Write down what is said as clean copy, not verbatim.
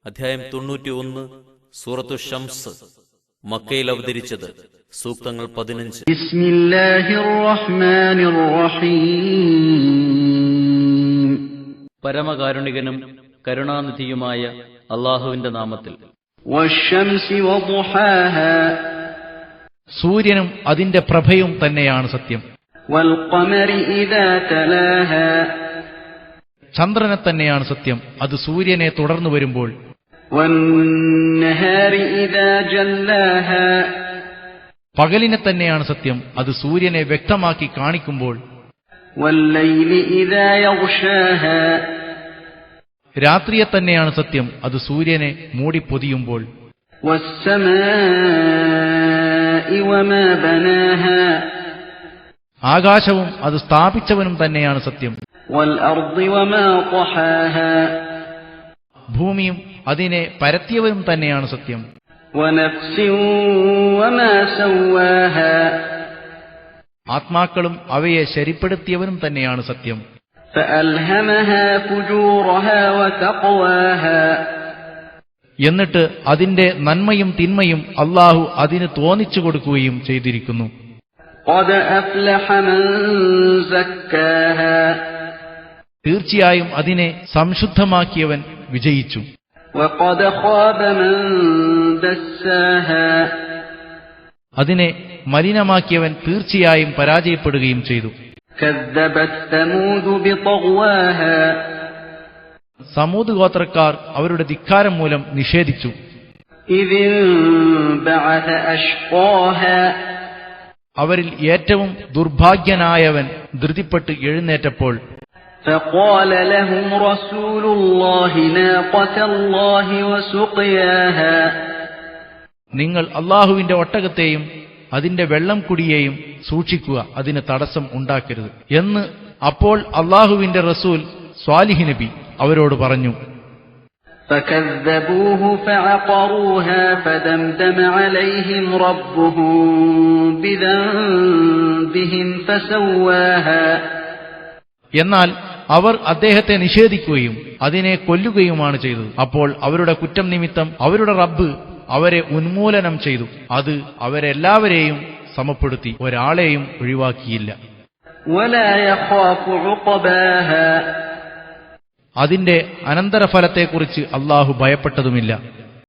അധ്യായം 91 സൂറത്തു ഷംസ്. മക്കയിൽ അവതരിച്ചത്. സൂക്തങ്ങൾ 15. ബിസ്മില്ലാഹിർ റഹ്മാനിർ റഹീം. പരമകാരുണികനും കരുണാനിധിയുമായ അല്ലാഹുവിന്റെ നാമത്തിൽ. വശംസി വദുഹാഹാ. സൂര്യനും അതിന്റെ പ്രഭയും തന്നെയാണ് സത്യം. വൽഖമരി ഇദാ തലാഹാ. ചന്ദ്രനെ തന്നെയാണ് സത്യം, അത് സൂര്യനെ തുടർന്നു വരുമ്പോൾ. വന്നഹാരി ഇദാ ജല്ലാഹാ. പകലിനെ തന്നെയാണ് സത്യം, അത് സൂര്യനെ വ്യക്തമാക്കി കാണിക്കുമ്പോൾ. വല്ലൈലി ഇദാ യഗ്ഷാഹാ. രാത്രിയെ തന്നെയാണ് സത്യം, അത് സൂര്യനെ മൂടിപ്പൊതിയുമ്പോൾ. വസ്സമാഇ വമാ ബനാഹാ. ആകാശവും അത് സ്ഥാപിച്ചവനും തന്നെയാണ് സത്യം. വൽഅർദി വമാ ത്വഹാഹാ. ഭൂമിയും അതിനെ പരത്തിയവനും തന്നെയാണ് സത്യം. വനഫ്സിൻ വമാ സവ്വാഹാ. ആത്മാക്കളും അവയെ ശരിപ്പെടുത്തിയവനും തന്നെയാണ് സത്യം. ഫഅൽഹമഹാ ഫുജൂറഹാ വതഖ്വാഹാ. എന്നിട്ട് അതിന്റെ നന്മയും തിന്മയും അല്ലാഹു അതിന് തോന്നിച്ചു കൊടുക്കുകയും ചെയ്തിരിക്കുന്നു. ഖദ് അഫ്ലഹ മൻ സക്കാഹാ. തീർച്ചയായും അതിനെ സംശുദ്ധമാക്കിയവൻ വിജയിച്ചു. വഖദ് ഖാബ മൻ ദസ്സാഹാ. അതിനെ മലിനമാക്കിയവൻ തീർച്ചയായും പരാജയപ്പെടുകയും ചെയ്തു. കദ്ദബത് സമൂദ് ബിത്വഹാ. സമൂദ് ഗോത്രക്കാർ അവരുടെ ധിക്കാരം മൂലം നിഷേധിച്ചു. ഇദിൻ ബഅഥ അഷ്ഖാഹാ. അവരിൽ ഏറ്റവും ദുർഭാഗ്യനായവൻ ധൃതിപ്പെട്ട് എഴുന്നേറ്റപ്പോൾ. فقال لهم رسول الله ناقة الله وسقياها. നിങ്ങൾ അല്ലാഹുവിന്റെ ഒട്ടകത്തെയും അതിന്റെ വെള്ളം കുടിയെയും സൂക്ഷിക്കുക, അതിന് തടസ്സം ഉണ്ടാക്കരുത് എന്ന് അപ്പോൾ അല്ലാഹുവിന്റെ റസൂൽ സ്വാലിഹ് നബി അവരോട് പറഞ്ഞു. فكذبوه فعقروها فدمدم عليهم ربهم بذنبهم فسواها. എന്നാൽ അവർ അദ്ദേഹത്തെ നിഷേധിക്കുകയും അതിനെ കൊല്ലുകയുമാണ് ചെയ്തത്. അപ്പോൾ അവരുടെ കുറ്റം നിമിത്തം അവരുടെ റബ്ബ് അവരെ ഉന്മൂലനം ചെയ്തു. അത് അവരെല്ലാവരെയും സമപ്പെടുത്തി, ഒരാളെയും ഒഴിവാക്കിയില്ല. ولا يخاف عقباها. അതിന്റെ അനന്തരഫലത്തെക്കുറിച്ച് അല്ലാഹു ഭയപ്പെട്ടതുമില്ല.